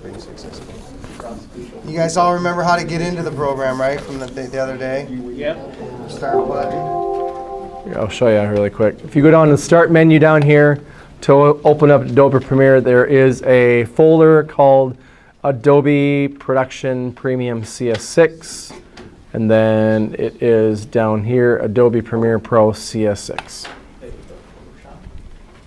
pretty successful. You guys all remember how to get into the program, right, from the other day? Yep. Start button. I'll show you really quick. If you go down to the Start menu down here to open up Adobe Premiere, there is a folder called Adobe Production Premium CS6. And then it is down here, Adobe Premiere Pro CS6.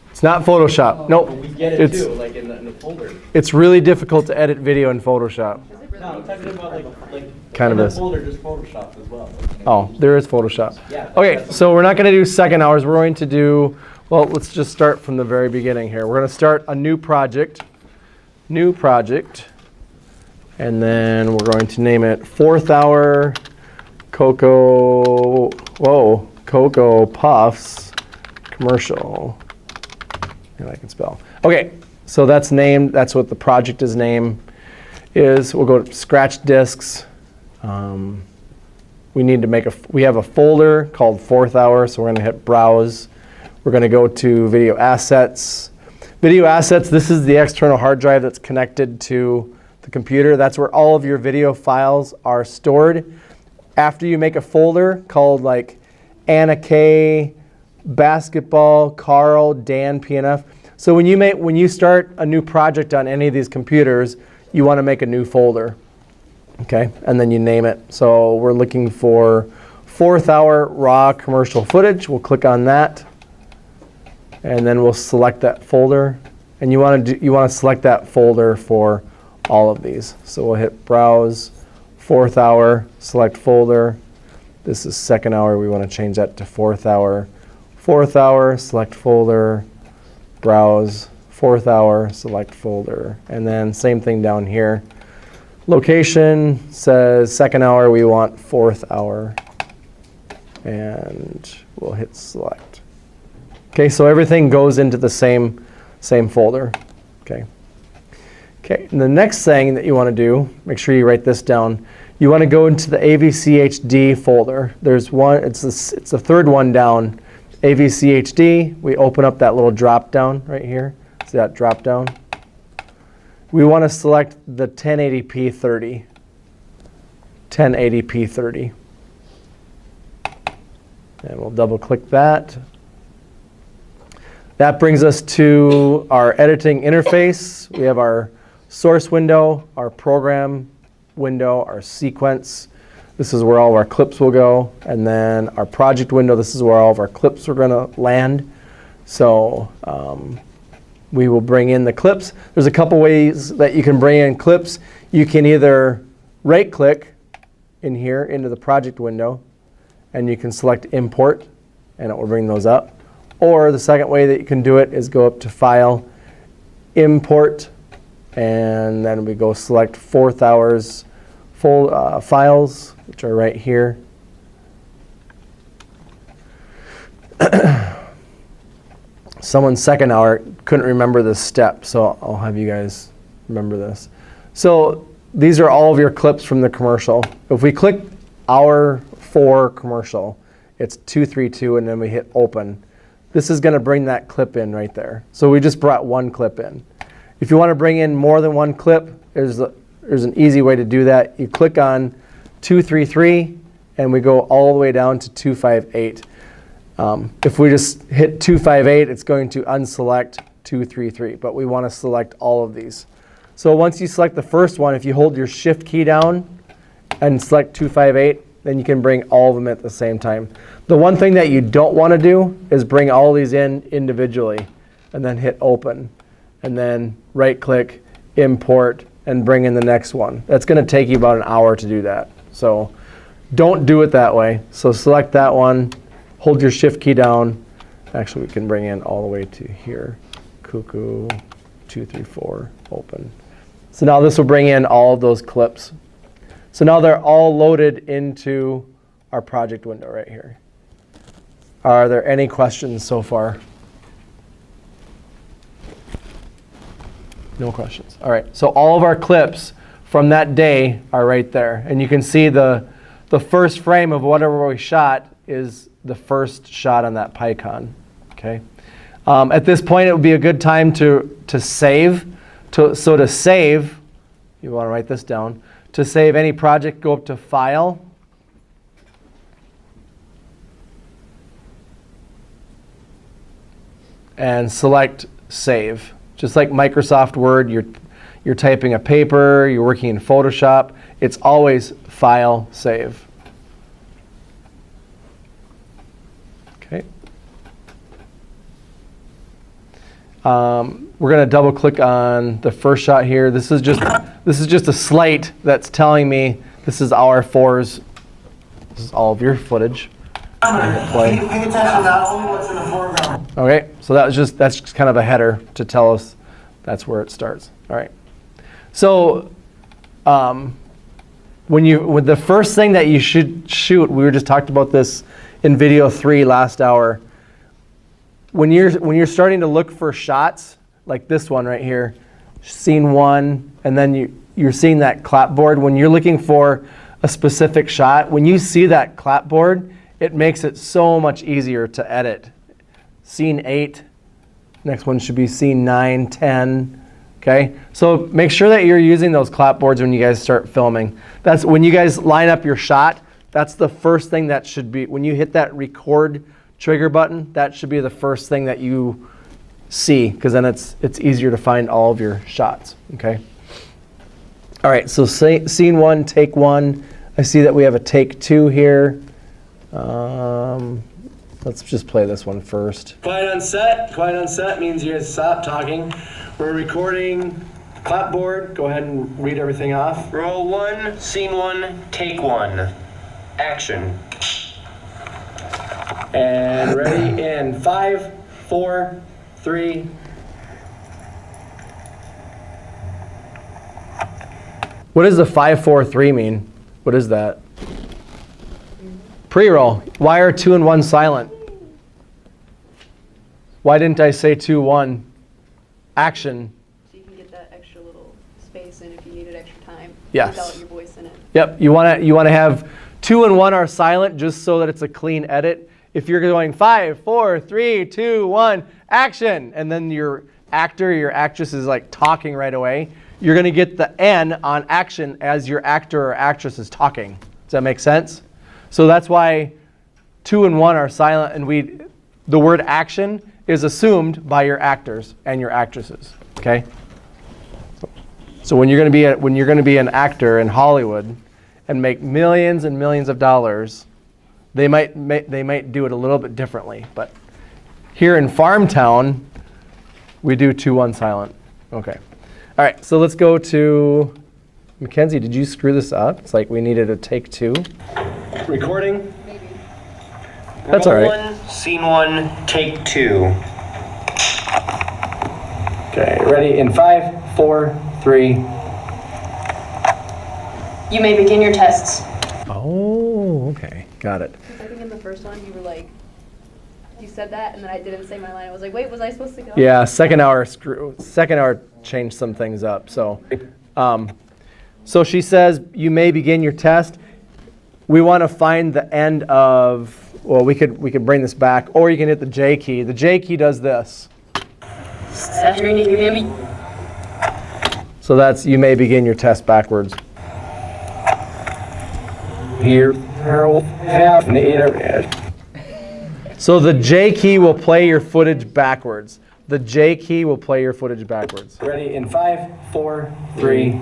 It's not Photoshop. Nope. We get it too, like in the folder. It's really difficult to edit video in Photoshop. No, I'm talking about like Kind of in is. the folder, just Photoshop as well. Oh, there is Photoshop. Yeah, Okay, that's- so we're not going to do second hours. We're going to do, well, let's just start from the very beginning here. We're going to start a new project. New project. And then we're going to name it 4th Hour Cocoa Puffs Commercial. I can spell. Okay, so that's named. That's what the project is named. We'll go to Scratch Disks. We need to make we have a folder called 4th Hour, so we're going to hit Browse. We're going to go to Video Assets. Video Assets, this is the external hard drive that's connected to the computer. That's where all of your video files are stored. After you make a folder called like Anna K, Basketball, Carl, Dan, PNF. So when you start a new project on any of these computers, you want to make a new folder. Okay, and then you name it. So we're looking for 4th Hour Raw Commercial Footage. We'll click on that, and then we'll select that folder. And you want to select that folder for all of these. So we'll hit Browse, 4th Hour, select folder. This is 2nd hour. We want to change that to 4th Hour. 4th Hour, select folder, Browse, 4th Hour, select folder. And then same thing down here. Location says 2nd hour, we want 4th hour. And we'll hit select. Okay, so everything goes into the same folder. Okay. Okay, and the next thing that you want to do, make sure you write this down. You want to go into the AVCHD folder. There's one, it's the third one down. AVCHD, we open up that little drop down right here. See that drop down? We want to select the 1080p 30. 1080p 30. And we'll double click that. That brings us to our editing interface. We have our source window, our program window, our sequence. This is where all of our clips will go. And then our project window, this is where all of our clips are going to land. So we will bring in the clips. There's a couple ways that you can bring in clips. You can either right-click in here into the project window, and you can select Import, and it will bring those up. Or the second way that you can do it is go up to File, Import, and then we go select 4th Hour's files, which are right here. Someone's 2nd hour couldn't remember this step, so I'll have you guys remember this. So these are all of your clips from the commercial. If we click Hour 4 commercial, it's 232, and then we hit Open. This is going to bring that clip in right there. So we just brought one clip in. If you want to bring in more than one clip, there's an easy way to do that. You click on 233, and we go all the way down to 258. If we just hit 258, it's going to unselect 233, but we want to select all of these. So once you select the first one, if you hold your Shift key down and select 258, then you can bring all of them at the same time. The one thing that you don't want to do is bring all these in individually and then hit Open, and then right-click, Import, and bring in the next one. That's going to take you about an hour to do that. So don't do it that way. So select that one. Hold your Shift key down. Actually, we can bring in all the way to here. Cuckoo, 234, Open. So now this will bring in all of those clips. So now they're all loaded into our project window right here. Are there any questions so far? No questions. All right, so all of our clips from that day are right there. And you can see the first frame of whatever we shot is the first shot on that PyCon. Okay. At this point, it would be a good time to save. So to save, You want to write this down. To save any project, go up to File. And select Save. Just like Microsoft Word, you're typing a paper, you're working in Photoshop, it's always File, Save. Okay. We're going to double click on the first shot here. This is just a slate that's telling me this is hour 4's. This is all of your footage. Play. Pay attention, not only what's in the foreground. Okay, so that's just kind of a header to tell us that's where it starts. All right. So with the first thing that you should shoot, we were just talked about this in video 3 last hour. When you're starting to look for shots like this one right here, scene 1, and then you're seeing that clapboard. When you're looking for a specific shot, when you see that clapboard, it makes it so much easier to edit. Scene 8, next one should be scene 9, 10. Okay, so make sure that you're using those clapboards when you guys start filming. That's when you guys line up your shot. That's the first thing that should be, when you hit that record trigger button, that should be the first thing that you see, because then it's easier to find all of your shots. Okay. All right, so scene 1, take 1. I see that we have a take 2 here. Let's just play this one first. Quiet on set. Quiet on set means you guys stop talking. We're recording clapboard. Go ahead and read everything off. Roll 1, scene 1, take 1. Action. And ready in 5, 4, 3. What does the 5, 4, 3 mean? What is that? Pre-roll. Why are 2 and 1 silent? Why didn't I say 2, 1? Action. So you can get that extra little space in if you needed extra time. Yes. Without your voice in it. Yep. You want to have 2 and 1 are silent just so that it's a clean edit. If you're going 5, 4, 3, 2, 1, action, and then your actor, your actress is like talking right away, you're going to get the N on action as your actor or actress is talking. Does that make sense? So that's why 2 and 1 are silent, and the word action is assumed by your actors and your actresses. Okay. So when you're going to be an actor in Hollywood and make millions and millions of dollars, they might do it a little bit differently. But here in Farmtown, we do 2, 1 silent. Okay. All right. So let's go to Mackenzie. Did you screw this up? It's like we needed a take 2. Recording. Maybe. That's all Roll right. 1, scene 1, take 2. Okay, ready in 5, 4, 3. You may begin your tests. Oh, okay. Got it. I think in the first one you were like, you said that and then I didn't say my line. I was like, wait, was I supposed to go? Yeah, second hour changed some things up. So so she says you may begin your test. We want to find the end of, well, we could bring this back, or you can hit the J key. The J key does this. Saturating, you hear me? So that's you may begin your test backwards. Here, Harold, half an eight. So the J key will play your footage backwards. The J key will play your footage backwards. Ready in 5, 4, 3.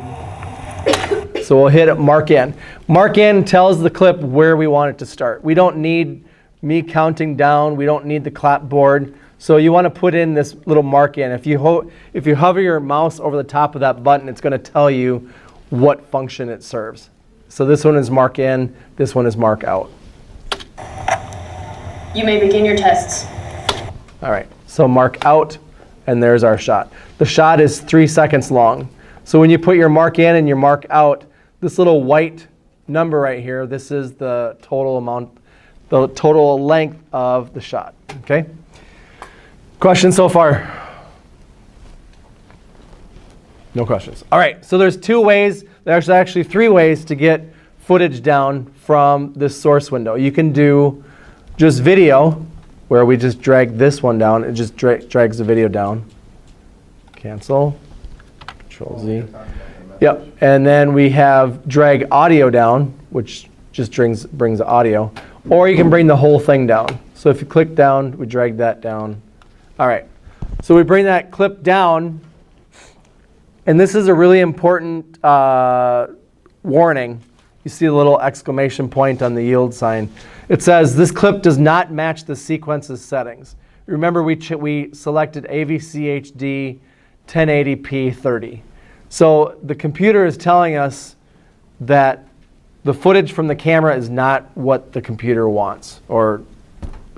So we'll hit mark in. Mark in tells the clip where we want it to start. We don't need me counting down. We don't need the clapboard. So you want to put in this little mark in. If you hover your mouse over the top of that button, it's going to tell you what function it serves. So this one is mark in. This one is mark out. You may begin your tests. All right. So mark out, and there's our shot. The shot is 3 seconds long. So when you put your mark in and your mark out, this little white number right here, this is the total amount, the total length of the shot. Okay? Questions so far? No questions. All right, so there's 2 ways, there's actually 3 ways to get footage down from this source window. You can do just video, where we just drag this one down. It just drags the video down. Cancel. Control Z. Yep, and then we have drag audio down, which just brings the audio. Or you can bring the whole thing down. So if you click down, we drag that down. All right, so we bring that clip down, and this is a really important warning. You see a little exclamation point on the yield sign. It says, this clip does not match the sequence's settings. Remember, we selected AVC HD 1080p 30. So the computer is telling us that the footage from the camera is not what the computer wants, or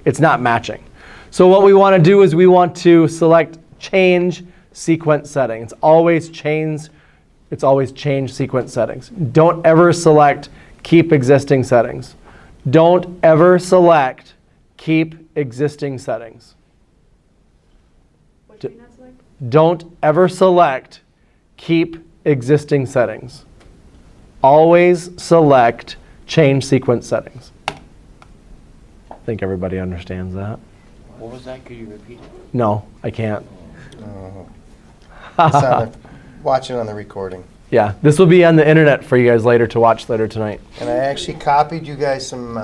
it's not matching. So what we want to do is we want to select change sequence setting. It's always change sequence settings. Don't ever select keep existing settings. Don't ever select keep existing settings. What should we not select? Don't ever select keep existing settings. Always select change sequence settings. I think everybody understands that. What was that? Could you repeat it? No, I can't. It's on the, watch it on the recording. Yeah, this will be on the internet for you guys later to watch later tonight. And I actually copied you guys some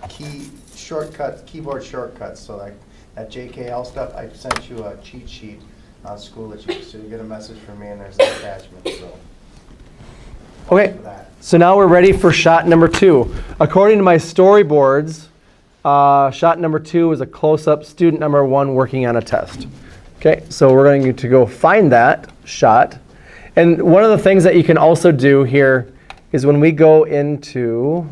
keyboard shortcuts. So like that JKL stuff, I sent you a cheat sheet on school that so you get a message from me and there's an attachment. So. Okay, so now we're ready for shot number 2. According to my storyboards, shot number 2 is a close-up student number 1 working on a test. Okay, so we're going to go find that shot. And one of the things that you can also do here is when we go into,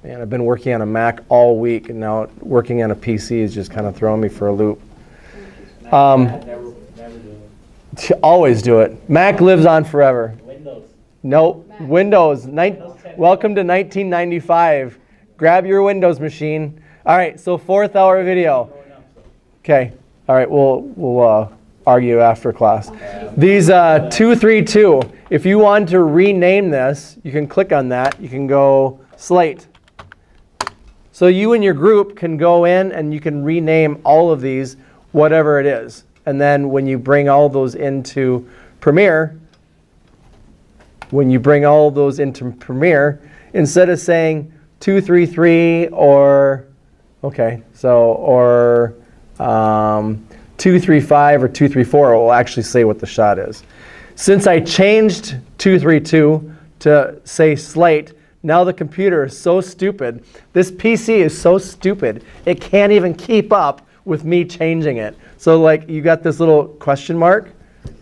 man, I've been working on a Mac all week, and now working on a PC is just kind of throwing me for a loop. Never do it. Always do it. Mac lives on forever. Windows. Nope. Windows. Welcome to 1995. Grab your Windows machine. All right, so 4th hour video. Okay. All right, we'll argue after class. These 232, if you want to rename this, you can click on that. You can go Slate. So you and your group can go in and you can rename all of these, whatever it is. And then when you bring all those into Premiere, instead of saying 233 or 235 or 234, it will actually say what the shot is. Since I changed 232 to say Slate, now the computer is so stupid. This PC is so stupid, it can't even keep up with me changing it. So like you got this little question mark,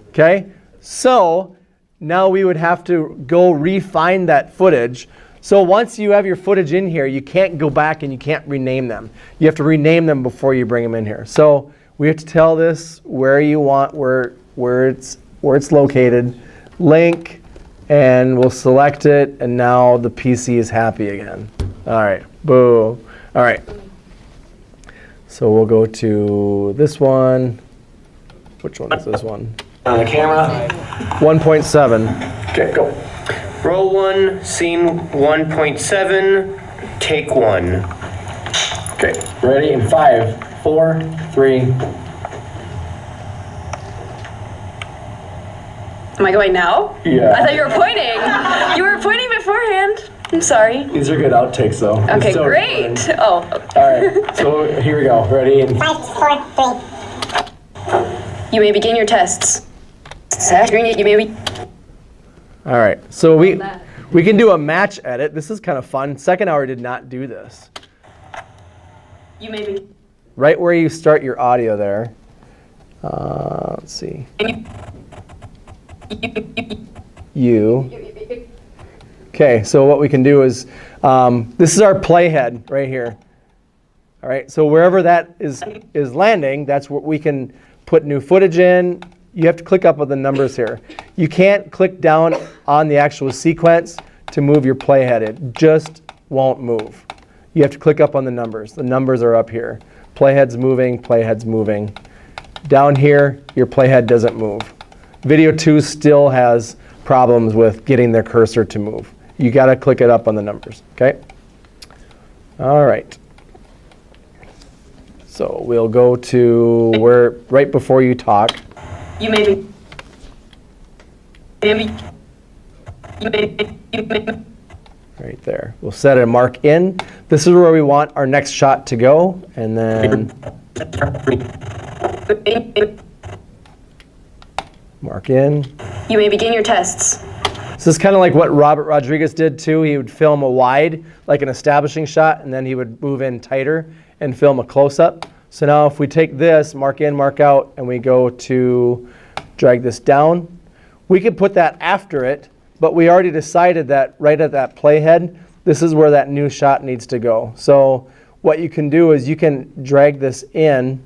okay? So now we would have to go refine that footage. So once you have your footage in here, you can't go back and you can't rename them. You have to rename them before you bring them in here. So we have to tell this where you want, where it's located, link, and we'll select it, and now the PC is happy again. All right, boo. All right. So we'll go to this one. Which one is this one? On the camera. 1.7. Okay, go. Roll 1, scene 1.7, take 1. Okay, ready in 5, 4, 3. Am I going now? Yeah. I thought you were pointing. You were pointing beforehand. I'm sorry. These are good outtakes, though. It's Okay, still great. recording. Oh. All right, so here we go. Ready in 5, 4, 3. You may begin your tests. You may All right, so we can do a match edit. This is kind of fun. Second hour did not do this. You may begin. Right where you start your audio there. Let's see. You. Okay, so what we can do is, this is our playhead right here. All right, so wherever that is landing, that's what we can put new footage in. You have to click up on the numbers here. You can't click down on the actual sequence to move your playhead. It just won't move. You have to click up on the numbers. The numbers are up here. Playhead's moving, playhead's moving. Down here, your playhead doesn't move. Video 2 still has problems with getting their cursor to move. You gotta click it up on the numbers, okay? All right. So we'll go to where, right before you talk. You may Right there. We'll set a mark in. This is where we want our next shot to go, and then mark in. You may begin your tests. This is kind of like what Robert Rodriguez did too. He would film a wide, like an establishing shot, and then he would move in tighter and film a close-up. So now if we take this, mark in, mark out, and we go to drag this down, we could put that after it, but we already decided that right at that playhead, this is where that new shot needs to go. So what you can do is you can drag this in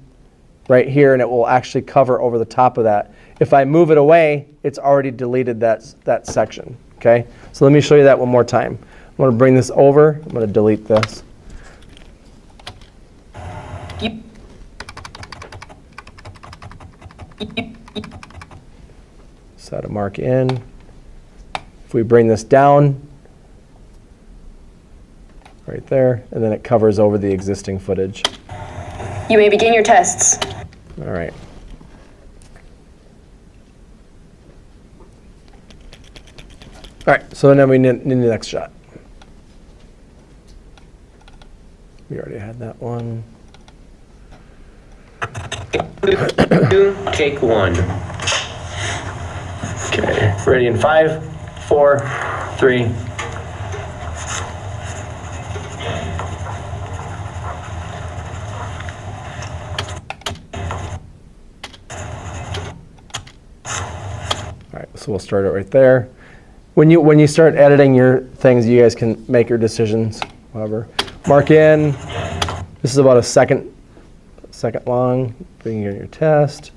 right here, and it will actually cover over the top of that. If I move it away, it's already deleted that section, okay? So let me show you that one more time. I'm gonna bring this over, I'm gonna delete this. Set a mark in. If we bring this down, right there, and then it covers over the existing footage. You may begin your tests. All right. All right, so then we need the next shot. We already had that one. Take 1. Okay, ready in 5, 4, 3. All right, so we'll start it right there. When you start editing your things, you guys can make your decisions, whatever. Mark in. This is about a second long. Bring in your test.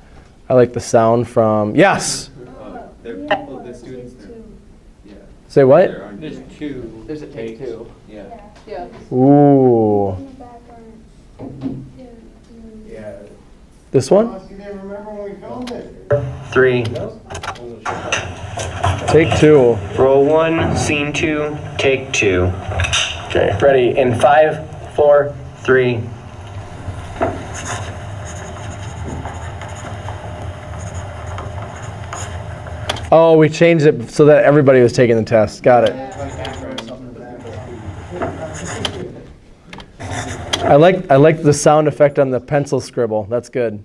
I like the sound from, yes! The students, yeah. Say what? There's 2. There's a take 2. Yeah. Yeah. Ooh. Yeah. This one? You didn't remember when we filmed it? 3. Take 2. Roll 1, scene 2, take 2. Okay, ready in 5, 4, 3. Oh, we changed it so that everybody was taking the test. Got it. I like the sound effect on the pencil scribble. That's good.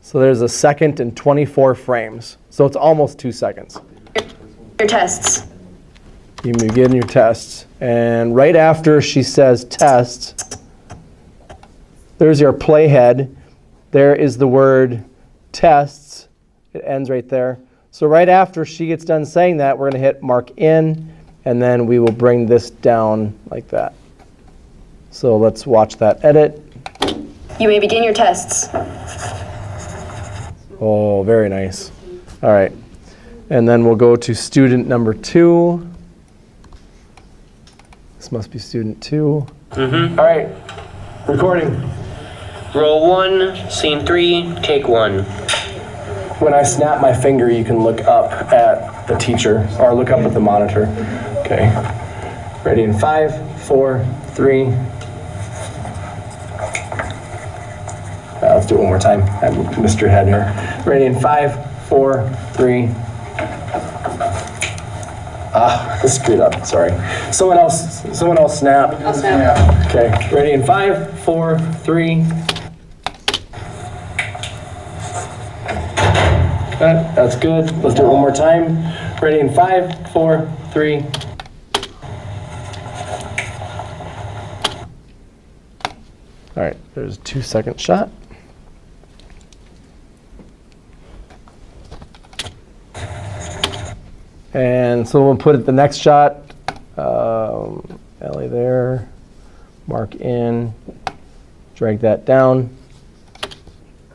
So there's a second and 24 frames. So it's almost 2 seconds. Your tests. You begin your tests. And right after she says tests, there's your playhead. There is the word tests. It ends right there. So right after she gets done saying that, we're going to hit mark in, and then we will bring this down like that. So let's watch that edit. You may begin your tests. Oh, very nice. All right. And then we'll go to student number 2. This must be student 2. All right, recording. Roll 1, scene 3, take 1. When I snap my finger, you can look up at the teacher or look up at the monitor. Okay, ready in 5, 4, 3. Let's do it one more time. I missed your head here. Ready in 5, 4, 3. I screwed up. Sorry. Someone else snap. I'll snap. Okay. Ready in 5, 4, 3. That's good. Let's do it one more time. Ready in 5, 4, 3. All right, there's a 2-second shot. And so we'll put it the next shot. Ellie there. Mark in. Drag that down.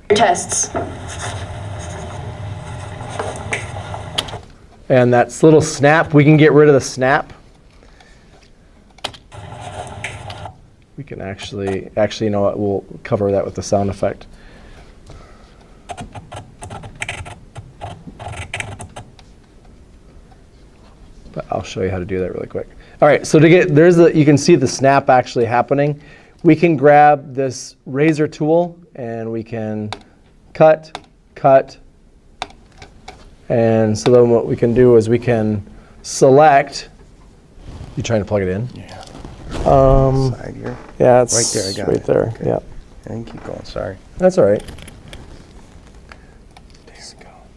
Your tests. And that little snap, we can get rid of the snap. We can actually, you know what, we'll cover that with the sound effect. But I'll show you how to do that really quick. All right, so to get, you can see the snap actually happening. We can grab this razor tool and we can cut, And so then what we can do is we can select. You trying to plug it in? Yeah. Um, Side here. yeah, it's Right there, I got right it. there. Okay. Yeah, And keep going, sorry. that's all right.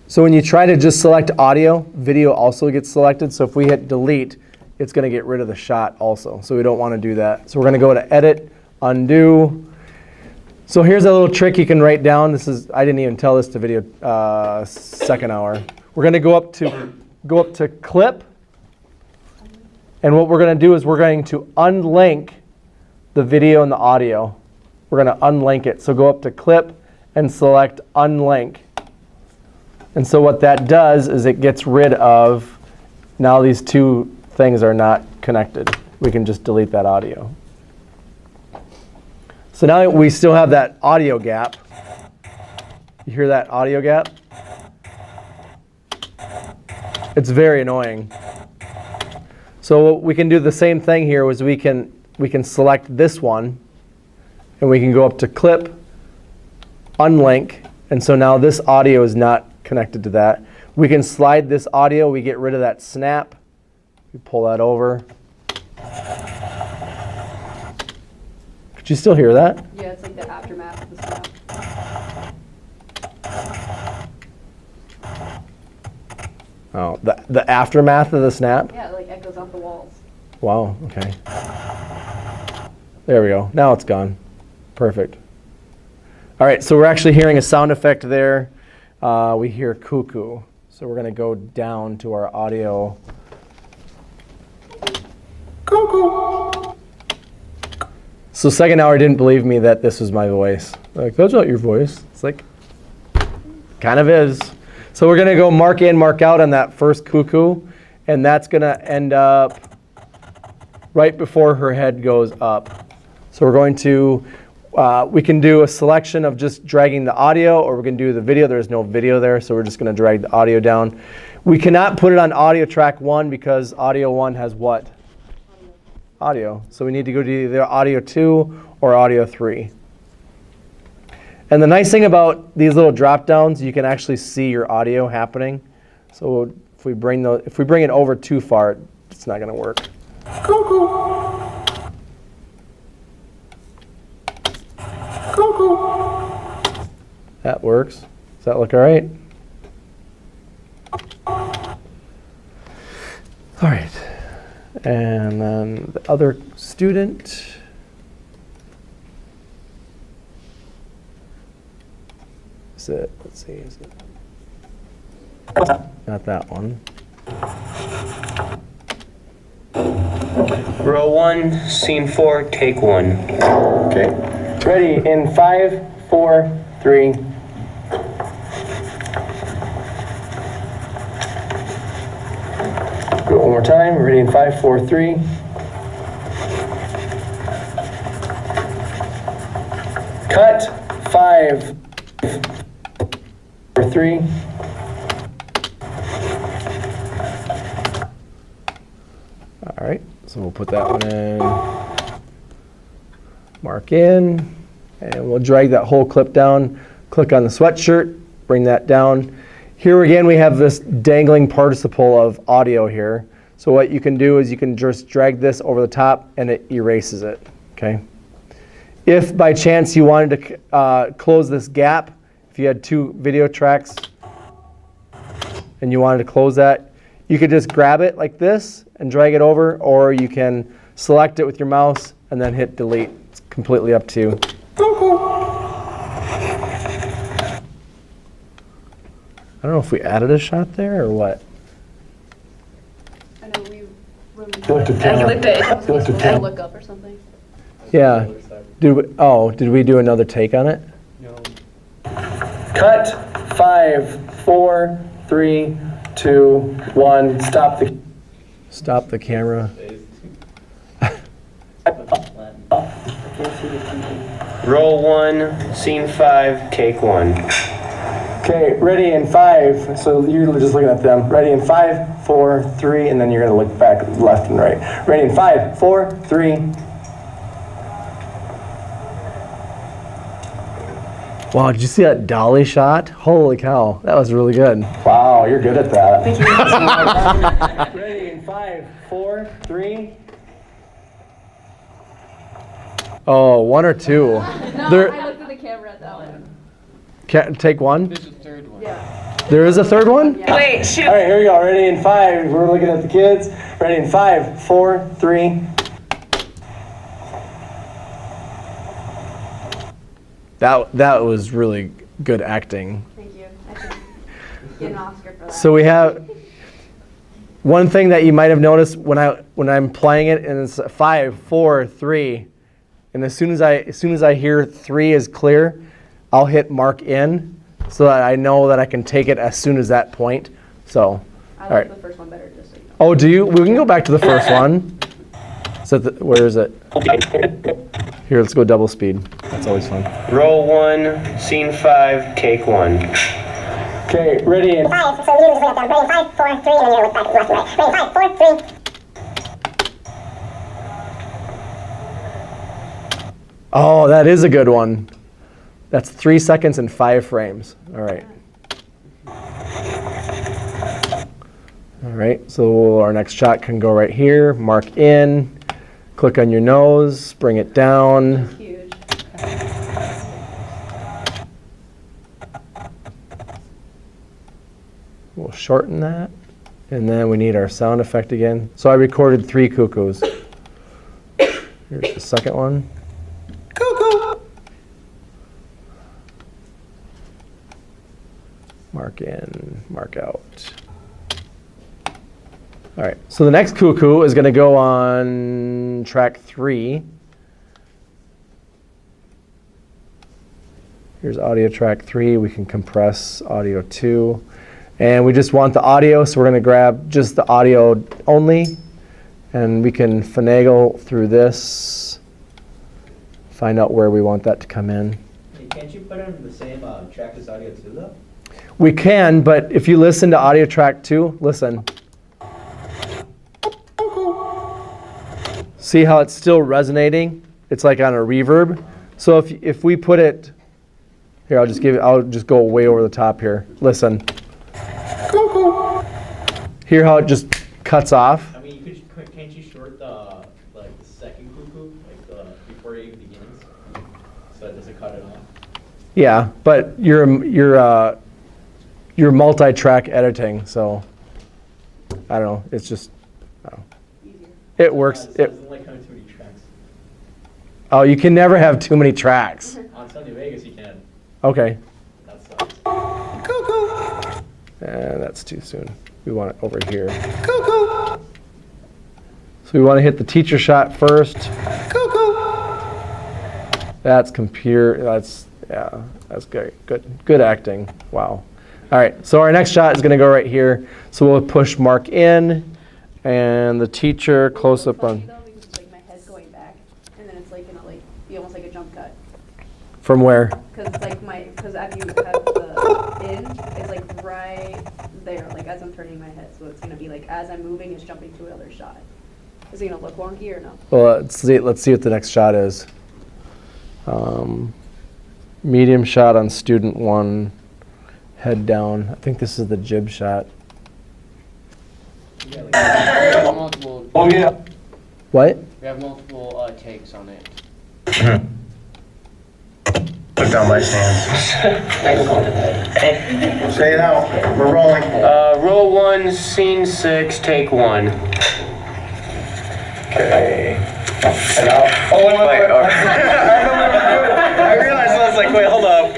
So when you try to just select audio, video also gets selected. So if we hit delete, it's going to get rid of the shot also. So we don't want to do that. So we're going to go to edit, undo. So here's a little trick you can write down. This is, I didn't even tell this to video second hour. We're going to go up to clip. And what we're going to do is we're going to unlink the video and the audio. We're going to unlink it. So go up to clip and select unlink. And so what that does is it gets rid of, now these two things are not connected. We can just delete that audio. So now we still have that audio gap. You hear that audio gap? It's very annoying. So we can do the same thing here is we can select this one and we can go up to clip, unlink, and so now this audio is not connected to that. We can slide this audio, we get rid of that snap. We pull that over. Could you still hear that? Yeah, it's like the aftermath of the snap. Oh, the aftermath of the snap? Yeah, it like echoes off the walls. Wow, okay. There we go. Now it's gone. Perfect. All right, so we're actually hearing a sound effect there. We hear cuckoo. So we're going to go down to our audio. Cuckoo. So second hour didn't believe me that this was my voice. Like, that's not your voice. It's like, kind of is. So we're going to go mark in, mark out on that first cuckoo, and that's going to end up right before her head goes up. So we're going to, we can do a selection of just dragging the audio, or we can do the video. There's no video there, so we're just going to drag the audio down. We cannot put it on audio track 1 because audio 1 has what? Audio. So we need to go to either audio 2 or audio 3. And the nice thing about these little drop downs, you can actually see your audio happening. So if we bring it over too far, it's not going to work. Cuckoo. Cuckoo. That works. Does that look all right? All right. And then the other student. Is it, let's see, is it? Not that one. Row 1, scene 4, take 1. Okay. Ready in 5, 4, 3. Do it one more time. Ready in 5, 4, 3. Cut. 5, 4, 3. All right, so we'll put that one in, mark in, and we'll drag that whole clip down, click on the sweatshirt, bring that down. Here again, we have this dangling participle of audio here. So what you can do is you can just drag this over the top and it erases it, okay? If by chance you wanted to close this gap, if you had 2 video tracks and you wanted to close that, you could just grab it like this and drag it over, or you can select it with your mouse and then hit delete. It's completely up to you. I don't know if we added a shot there or what. I know we removed I clicked it. to look up or something. Yeah. Did we do another take on it? Cut. 5, 4, 3, 2, 1. Stop the camera. Row 1, scene 5, take 1. Okay, ready in 5. So you're just looking at them. Ready in 5, 4, 3, and then you're going to look back left and right. Ready in 5, 4, 3. Wow, did you see that dolly shot? Holy cow, that was really good. Wow, you're good at that. Ready in 5, 4, 3. Oh, 1 or 2. No, There, I looked at the camera at that one. can't take one? There's a third one. Yeah. There is a third one? Yeah. Wait, shoot. All right, here we go. Ready in 5. We're looking at the kids. Ready in 5, 4, 3. That was really good acting. Thank you. I should get an Oscar for that. So we have one thing that you might have noticed when I'm playing it, and it's 5, 4, 3, and as soon as I hear 3 is clear, I'll hit mark in so that I know that I can take it as soon as that point. So, I all like right. the first one better, just so you know. Oh, do you? We can go back to the first one. So where is it? Here, let's go double speed. That's always fun. Roll 1, scene 5, take 1. Okay, ready in 5, so you just look at them. Ready, 5, 4, 3, and then you're gonna look back left and right. Ready, 5, 4, 3. Oh, that is a good one. That's 3 seconds and 5 frames. All right. All right, so our next shot can go right here. Mark in, click on your nose, bring it down. Huge. We'll shorten that. And then we need our sound effect again. So I recorded 3 cuckoos. Here's the second one. Cuckoo! Mark in, mark out. All right, so the next cuckoo is going to go on track 3. Here's audio track 3. We can compress audio 2. And we just want the audio, so we're going to grab just the audio only. And we can finagle through this, find out where we want that to come in. Hey, can't you put it in the same track as audio 2 though? We can, but if you listen to audio track 2, listen. See how it's still resonating? It's like on a reverb. So if we put it here, I'll just go way over the top here. Listen. Hear how it just cuts off? I mean, can't you short the second cuckoo before it even begins, so it doesn't cut it off? Yeah, but you're multi-track editing, so I don't know. It's just Easier. it works. It doesn't like having too many tracks. Oh, you can never have too many tracks. On Sunday Vegas, you can. Okay, That sucks. and that's too soon. We want it over here. So we want to hit the teacher shot first. That's computer. That's great. Good acting. Wow. All right. So our next shot is going to go right here. So we'll push mark in, and the teacher close up Funny on though, because like my head's going back, and then it's like gonna like be almost like a jump cut. from where? Because it's like because after you have the in, it's like right there, like as I'm turning my head. So it's gonna be like as I'm moving, it's jumping to another shot. Is it gonna look wonky or no? Well, let's see what the next shot is. Medium shot on student 1, head down. I think this is the jib shot. Yeah, we have multiple. Oh, yeah. What? We have multiple takes on it. Put down my stands. Say it out. We're rolling. Roll 1, scene 6, take 1. Okay. And now, oh, wait. I realized I was like, wait, hold up.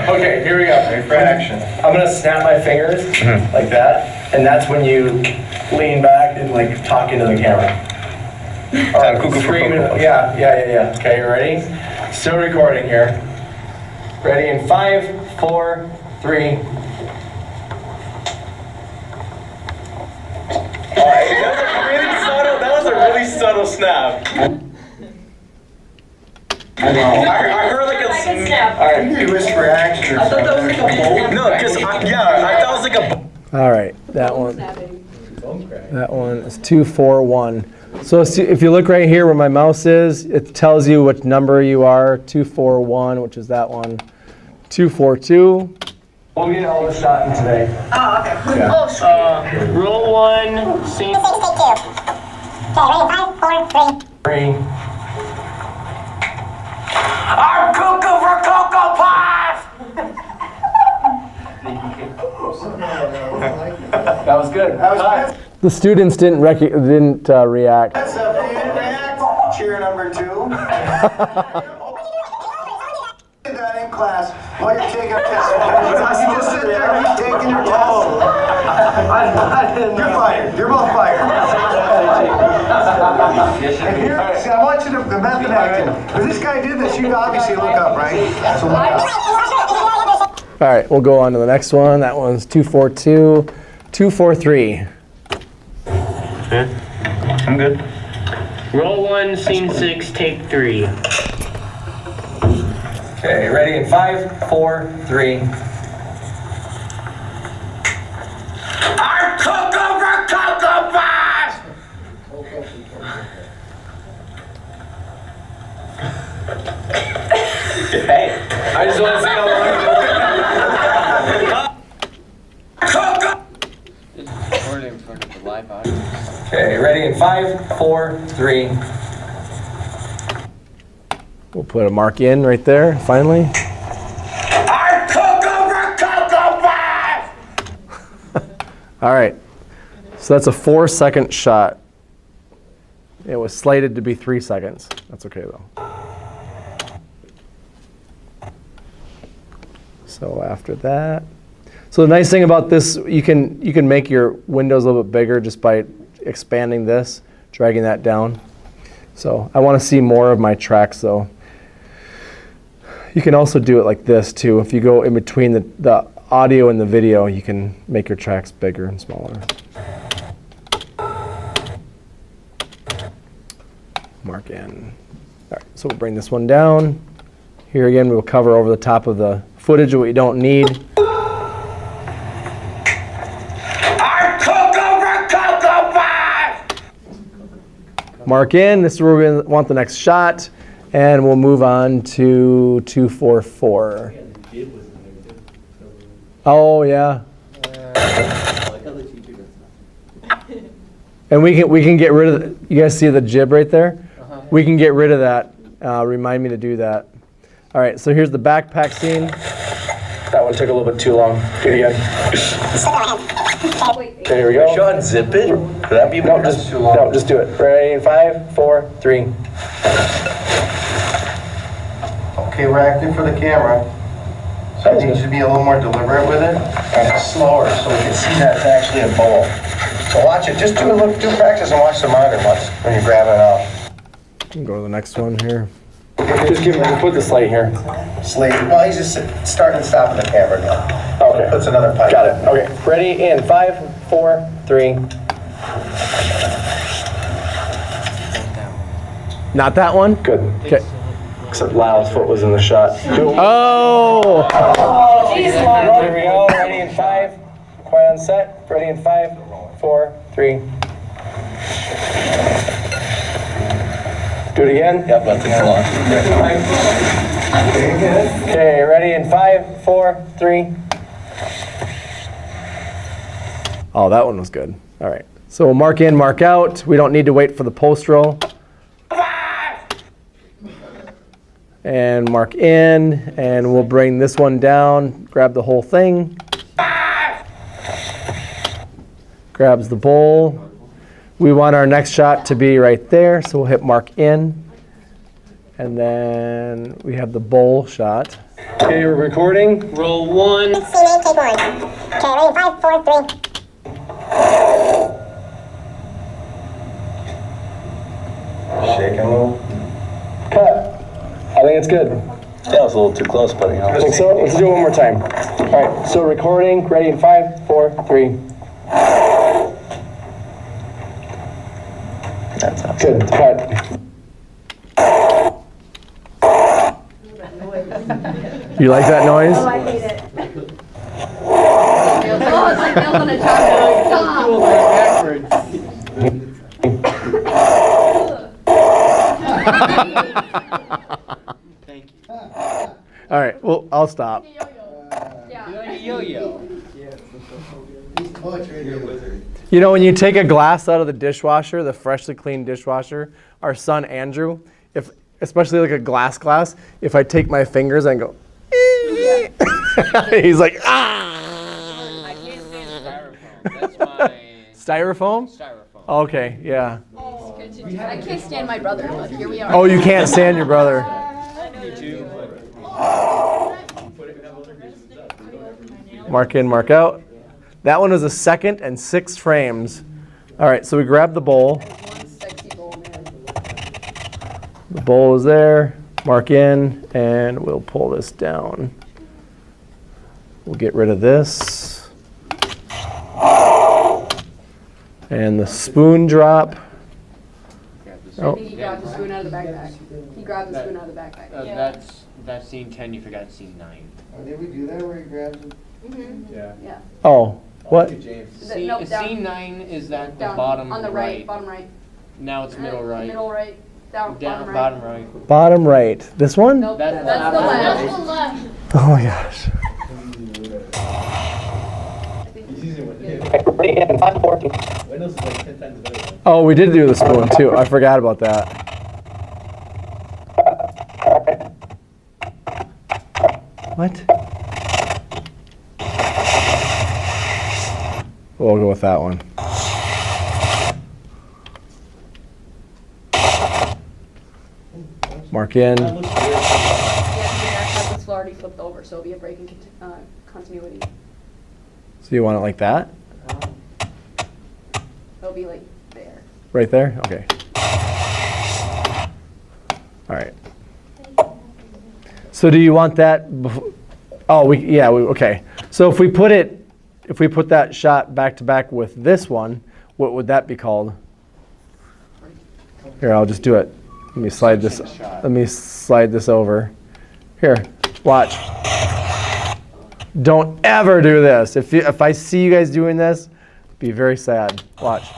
Okay, here we go. Ready for action. I'm gonna snap my fingers like that, and that's when you lean back and like talk into the camera. Screaming. Yeah. Okay, you ready? Still recording here. Ready in 5, 4, 3. That was a really subtle snap. I heard like a snap. All right. You whisper action. I thought that was like a bolt. No, because I thought it was like a. All right, that one. Snapping. That one is 2, 4, 1. So if you look right here where my mouse is, it tells you which number you are, 2, 4, 1, which is that one. 242. We'll get all this shot in today. Roll 1, scene. Take 2. Okay, ready? 5, 4, 3. 3. Our cuckoo for Cocoa Puffs! That was good. The students didn't react. That's react. Cheer number 2. Did that in class while you're taking a test. You just sit there and you're taking your test. You're fired. You're both fired. And here, see, I want you to the method acting. If this guy did this, you obviously look up, right? So look up. All right, we'll go on to the next one. That one's 242. 243. I'm good. Roll 1, scene 6, take 3. Okay, ready in 5, 4, 3. Our cuckoo for Cocoa Puffs! Hey, I just want to see how long Okay, ready in 5, 4, 3. We'll put a mark in right there, finally. Our cuckoo for Cocoa Puffs! All right, so that's a 4-second shot. It was slated to be 3 seconds. That's okay though. So after that, so the nice thing about this, you can make your windows a little bit bigger just by expanding this, dragging that down. So I want to see more of my tracks though. You can also do it like this too. If you go in between the audio and the video, you can make your tracks bigger and smaller. Mark in. All right, so we'll bring this one down. Here again, we'll cover over the top of the footage of what you don't need. Our cuckoo for Cocoa Puffs! Mark in. This is where we want the next shot. And we'll move on to 244. Yeah, the jib was in there too. Oh, yeah. I like how the teacher does that. And we can get rid of you guys see the jib right there? We can get rid of that. Remind me to do that. All right, so here's the backpack scene. That one took a little bit too long. Do it again. Wait, Okay, here we go. Should zip it? Could that be No, just do it. Ready in 5, 4, 3. Okay, we're acting for the camera. So I think you should be a little more deliberate with it and slower so we can see that it's actually a bowl. So watch it. Just do practice and watch the monitor when you're grabbing it off. Go to the next one here. Just put the slate here. Slate. Well, he's just starting and stopping the camera now. Okay. Puts another pipe. Got it. Okay. Ready in 5, 4, 3. Not that one? Good. Okay. Except Lyle's foot was in the shot. Oh! Here we go. Ready in 5. Quiet on set. Ready in 5, 4, 3. Do it again. Yep, that takes a lot. Okay, ready in 5, 4, 3. Oh, that one was good. All right. So we'll mark in, mark out. We don't need to wait for the post roll. And mark in, and we'll bring this one down, grab the whole thing. Grabs the bowl. We want our next shot to be right there, so we'll hit mark in. And then we have the bowl shot. Okay, we're recording. Roll 1. Scene 8, take 1. Okay, ready in 5, 4, 3. Shake and move. Cut. I think it's good. That was a little too close, buddy. I think so. Let's do it one more time. All right, so recording. Ready in 5, 4, 3. That's awesome. Good. Cut. You like that noise? Oh, I hate it. Oh, it's like nails on a chalkboard. Stop. All right, well, I'll stop. yo-yo. You know, when you take a glass out of the dishwasher, the freshly cleaned dishwasher, our son Andrew, if especially like a glass, if I take my fingers and go, he's like, ah. I can't stand styrofoam. That's my Styrofoam? styrofoam. Okay, yeah. I can't stand my brother, but here we are. Oh, you can't stand your brother. Mark in, mark out. That one was a second and 6 frames. All right, so we grab the bowl. One sexy bowl, man. The bowl is there. Mark in, and we'll pull this down. We'll get rid of this. And the spoon drop. I think he grabbed the spoon out of the backpack. He grabbed the spoon out of the backpack. That's scene 10, you forgot scene 9. Did we do that where he grabs it? Yeah. Oh, what? Scene, Nope, down. scene 9 is that the Down, bottom on the right, bottom right. Now it's middle right. Middle right, down, Down, bottom right. bottom right. Bottom right. This one? Nope, That's that's the left. Oh my gosh. Oh, we did do the spoon too. I forgot about that. What? We'll go with that one. Mark in. Yeah, because the backpack was already flipped over, so it'll be a break in continuity. So you want it like that? It'll be like there. Right there? Okay. All right. So do you want that? Oh, okay. So if we put that shot back to back with this one, what would that be called? Here, I'll just do it. Let me slide this over. Here, watch. Don't ever do this. If I see you guys doing this, be very sad. Watch.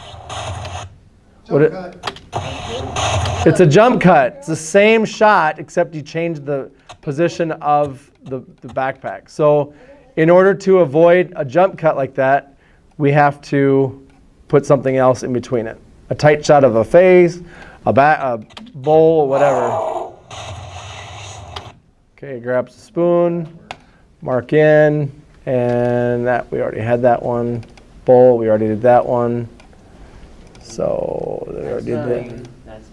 It's a jump cut. It's the same shot, except you change the position of the backpack. So in order to avoid a jump cut like that, we have to put something else in between it. A tight shot of a face, a bowl, whatever. Okay, grabs the spoon, mark in, and that we already had that one. Bowl, we already did that one. So we already did that. That's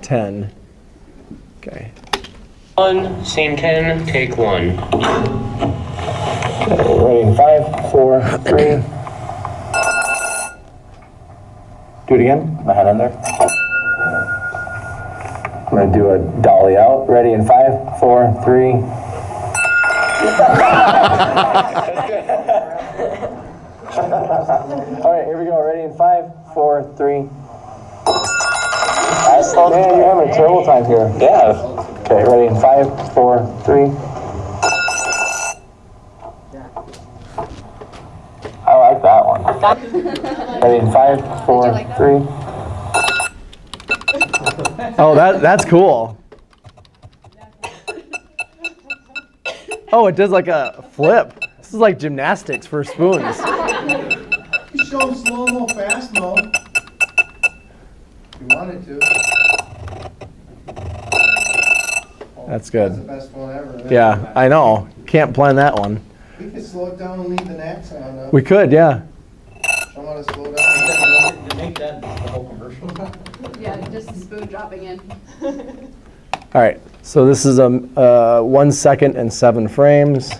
10. Okay. 1, scene 10, take 1. Ready in 5, 4, 3. Do it again. My hand on there. I'm gonna do a dolly out. Ready in 5, 4, 3. All right, here we go. Ready in 5, 4, 3. Man, you're having a terrible time here. Yeah. Okay, ready in 5, 4, 3. I like that one. Ready in 5, 4, 3. Oh, that's cool. Oh, it does like a flip. This is like gymnastics for spoons. You show them slow-mo, fast-mo. If you wanted to. That's That's good. the best one ever. Yeah, I know. Can't plan that one. We could slow it down and leave the knacks on though. We could, yeah. Don't want to slow down. To make that the whole commercial. Yeah, just the spoon dropping in. All right, so this is 1 second and 7 frames.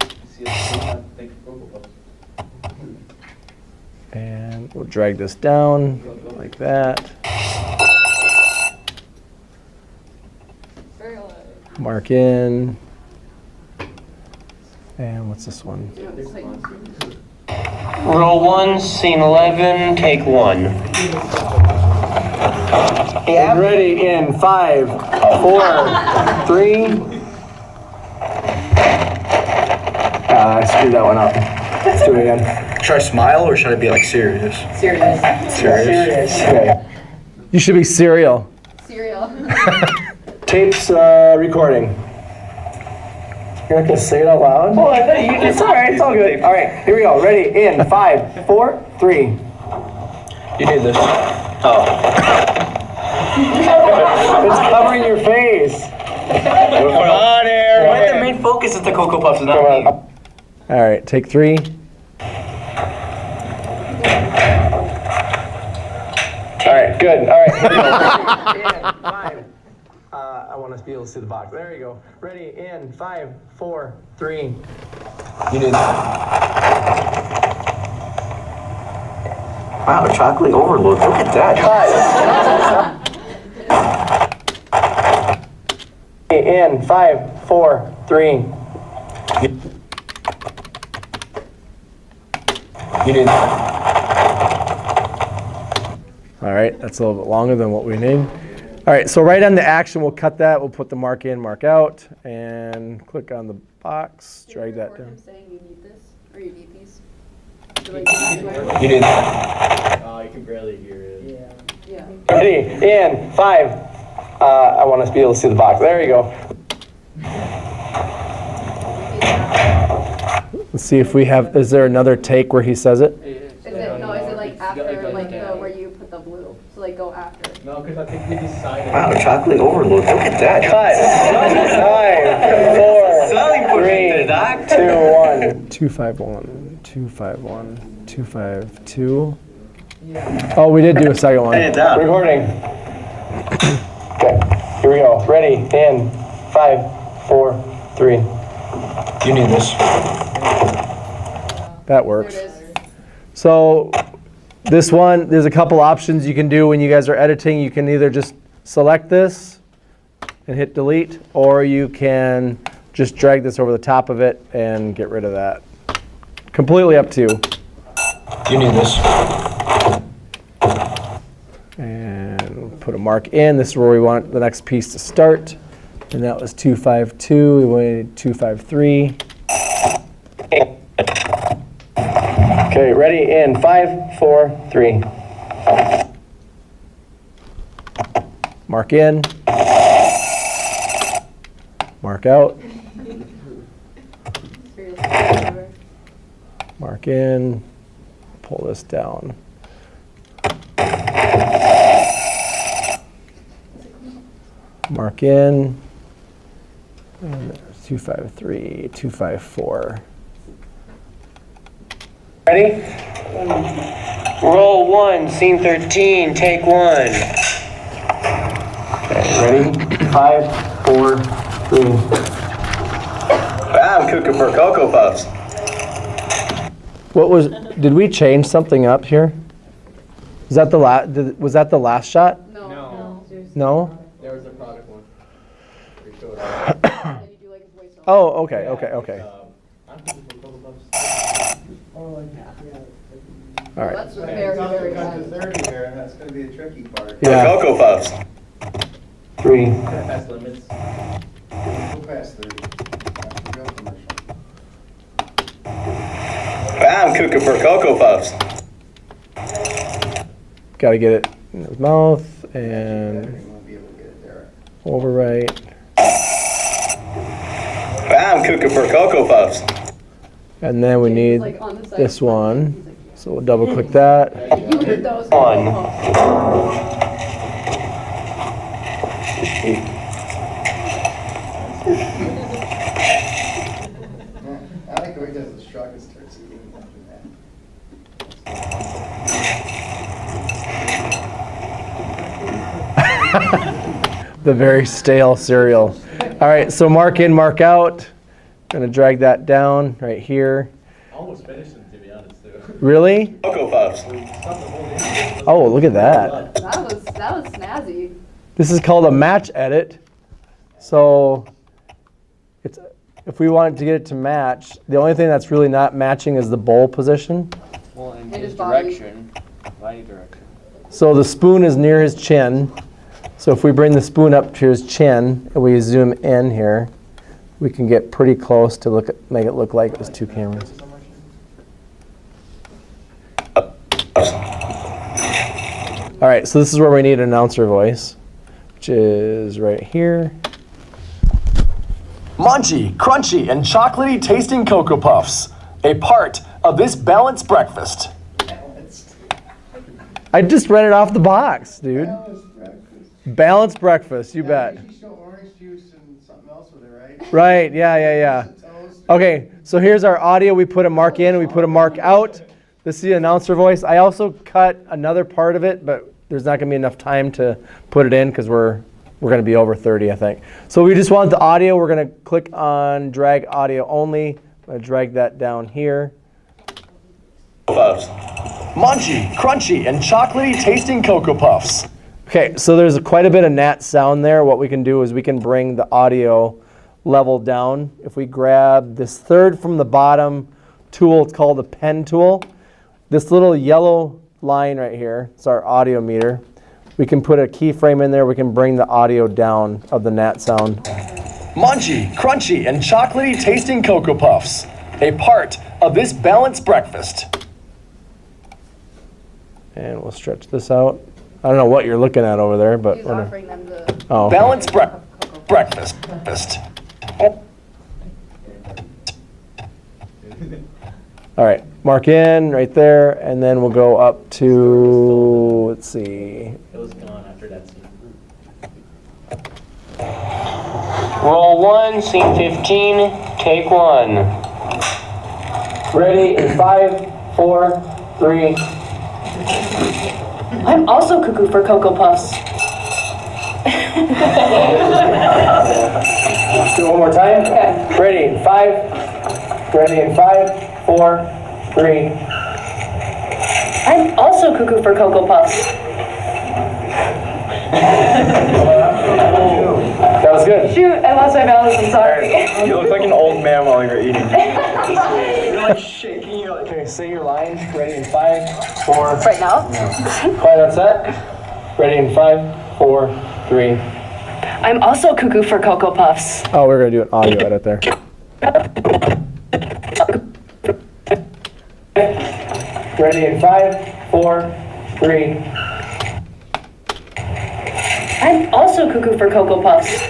And we'll drag this down like that. Mark in. And what's this one? You know, it's like, Roll 1, scene 11, take 1. And ready in 5, 4, 3. I screwed that one up. Let's do it again. Should I smile or should I be like serious? Serious. Okay. You should be cereal. cereal. Tape's recording. You're not gonna say it out loud? Well, it's all right. It's all good. All right, here we go. Ready? In 5, 4, 3. You need this. Oh. It's covering your face. Come on, Aaron. What the main focus is the Cocoa Puffs, not me. All right, take 3. All right, good. All right. Here we go. In 5. I want us to be able to see the box. There you go. Ready? In 5, 4, 3. You need that. Wow, chocolate overload. Look at that. 5. In 5, 4, 3. You need that. All right, that's a little bit longer than what we need. All right, so right on the action, we'll cut that. We'll put the mark in, mark out, and click on the box, drag that down. Saying you need this, or you need these? You need that. You can barely hear it. Yeah. Ready? In 5. I want us to be able to see the box. There you go. Let's see if we have, is there another take where he says it? Is it like after, like where you put the blue? So like go after. No, because I think we decided. Wow, chocolate overload. Look at that. 5, 4, 3, 2, 1. 251, 251, 252. Oh, we did do a second one. Lay it down. Recording. Okay, here we go. Ready? In 5, 4, 3. You need this. That works. There it is. So this one, there's a couple options you can do when you guys are editing. You can either just select this and hit delete, or you can just drag this over the top of it and get rid of that. Completely up to you. You need this. And we'll put a mark in. This is where we want the next piece to start. And that was 252. We wanted 253. Okay, ready? In 5, 4, 3. Mark in. Mark out. Mark in. Pull this down. Mark in. And there's 253, 254. Ready? Roll 1, scene 13, take 1. Okay, ready? 5, 4, 3. Wow, I'm cooking for Cocoa Puffs. What was? Did we change something up here? Is that the was that the last shot? No. No. There was a product one. They showed up. Then you do like a voiceover. Oh, okay. I'm thinking for Cocoa Puffs. All right. That's very, very Cut to good. 30 there, and that's gonna be the tricky part. Yeah. Cocoa Puffs. 3. Past limits. Go past 30. That's the real commercial. Wow, I'm cooking for Cocoa Puffs. Got to get it in his mouth and You won't be able to get it there. overwrite. Wow, I'm cooking for Cocoa Puffs. And then we need Like on the side. this one. So we'll double click that. You hit those. One. I like the way he does the shrug and starts eating after that. The very stale cereal. All right, so mark in, mark out. Gonna drag that down right here. I almost finished them, to be honest, too. Really? Cocoa Puffs. Oh, look at that. That was snazzy. This is called a match edit. So it's if we wanted to get it to match, the only thing that's really not matching is the bowl position. Well, in his body body direction. So the spoon is near his chin. So if we bring the spoon up to his chin and we zoom in here, we can get pretty close to make it look like it was two cameras. All right, so this is where we need an announcer voice, which is right here. Munchy, crunchy, and chocolatey tasting Cocoa Puffs. A part of this balanced breakfast. I just read it off the box, dude. Balanced breakfast, you bet. You show orange juice and something else with it, right? Right, yeah. Okay, so here's our audio. We put a mark in and we put a mark out. This is the announcer voice. I also cut another part of it, but there's not going to be enough time to put it in because we're going to be over 30, I think. So we just want the audio. We're going to click on drag audio only. I'm going to drag that down here. Puffs. Munchy, crunchy, and chocolatey tasting Cocoa Puffs. Okay, so there's quite a bit of nat sound there. What we can do is we can bring the audio level down. If we grab this third from the bottom tool, it's called the pen tool. This little yellow line right here, it's our audio meter. We can put a keyframe in there. We can bring the audio down of the nat sound. Munchy, crunchy, and chocolatey tasting Cocoa Puffs. A part of this balanced breakfast. And we'll stretch this out. I don't know what you're looking at over there, but He's we're offering them the. oh. Balanced breakfast. All right, mark in right there, and then we'll go up to, let's see. It was gone after that scene. Roll 1, scene 15, take 1. Ready in 5, 4, 3. I'm also cuckoo for Cocoa Puffs. Do it one more time. Okay. Ready in 5. Ready in 5, 4, 3. I'm also cuckoo for Cocoa Puffs. That was good. Shoot, I lost my balance, I'm sorry. You look like an old man while you're eating. You're like shaking. You're like, okay, say your line. Ready in 5, 4. Right now? Quiet on set. Ready in 5, 4, 3. I'm also cuckoo for Cocoa Puffs. Oh, we're going to do an audio edit there. Ready in 5, 4, 3. I'm also cuckoo for Cocoa Puffs.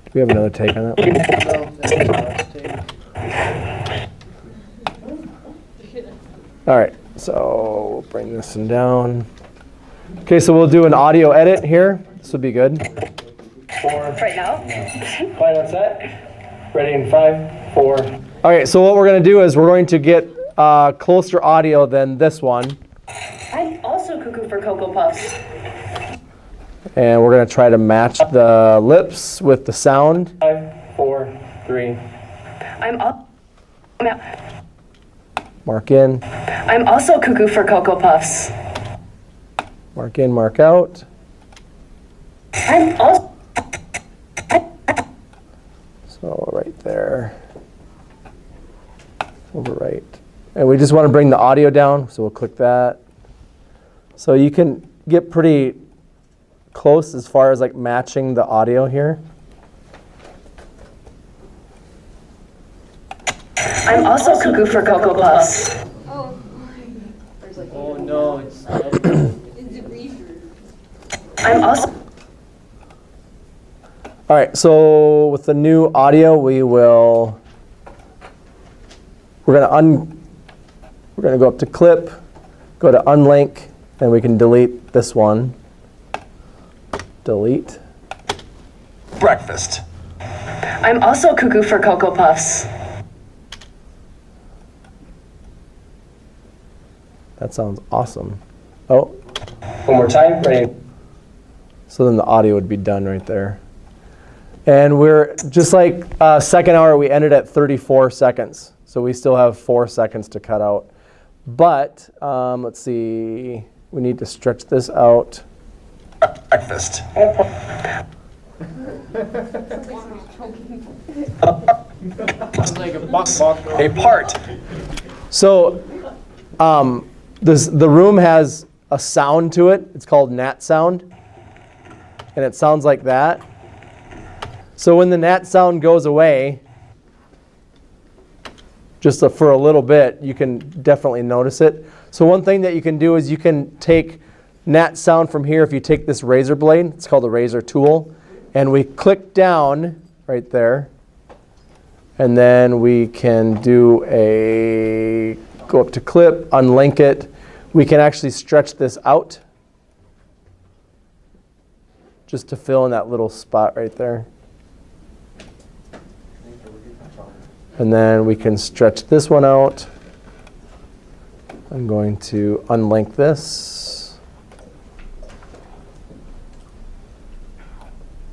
Do we have another take on that? All right, so we'll bring this one down. Okay, so we'll do an audio edit here. This would be good. 4. Right now? Quiet on set. Ready in 5, 4. Okay, so what we're going to do is we're going to get closer audio than this one. I'm also cuckoo for Cocoa Puffs. And we're going to try to match the lips with the sound. 5, 4, 3. Mark in, I'm also cuckoo for Cocoa Puffs. mark in, mark out. I'm also. So right there. Over right. And we just want to bring the audio down, so we'll click that. So you can get pretty close as far as like matching the audio here. I'm also cuckoo for Cocoa Puffs. Oh, there's like. Oh no, it's I'm also. All right, so with the new audio, we're gonna go up to clip, go to unlink, and we can delete this one. Delete. Breakfast. I'm also cuckoo for Cocoa Puffs. That sounds awesome. Oh, One more time. Ready. so then the audio would be done right there. And we're just like second hour, we ended at 34 seconds. So we still have 4 seconds to cut out. But let's see, we need to stretch this out. Breakfast. A part. So the room has a sound to it. It's called nat sound. And it sounds like that. So when the nat sound goes away, just for a little bit, you can definitely notice it. So one thing that you can do is you can take nat sound from here. If you take this razor blade, it's called a razor tool, And we click down right there. And then we can do go up to clip, unlink it. We can actually stretch this out just to fill in that little spot right there. And then we can stretch this one out. I'm going to unlink this.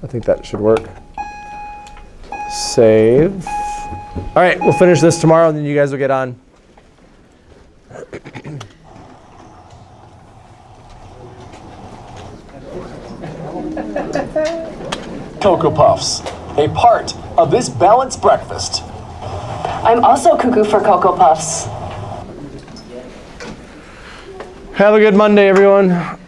I think that should work. Save. All right, we'll finish this tomorrow, and then you guys will get on. Cocoa Puffs, a part of this balanced breakfast. I'm also cuckoo for Cocoa Puffs. Have a good Monday, everyone.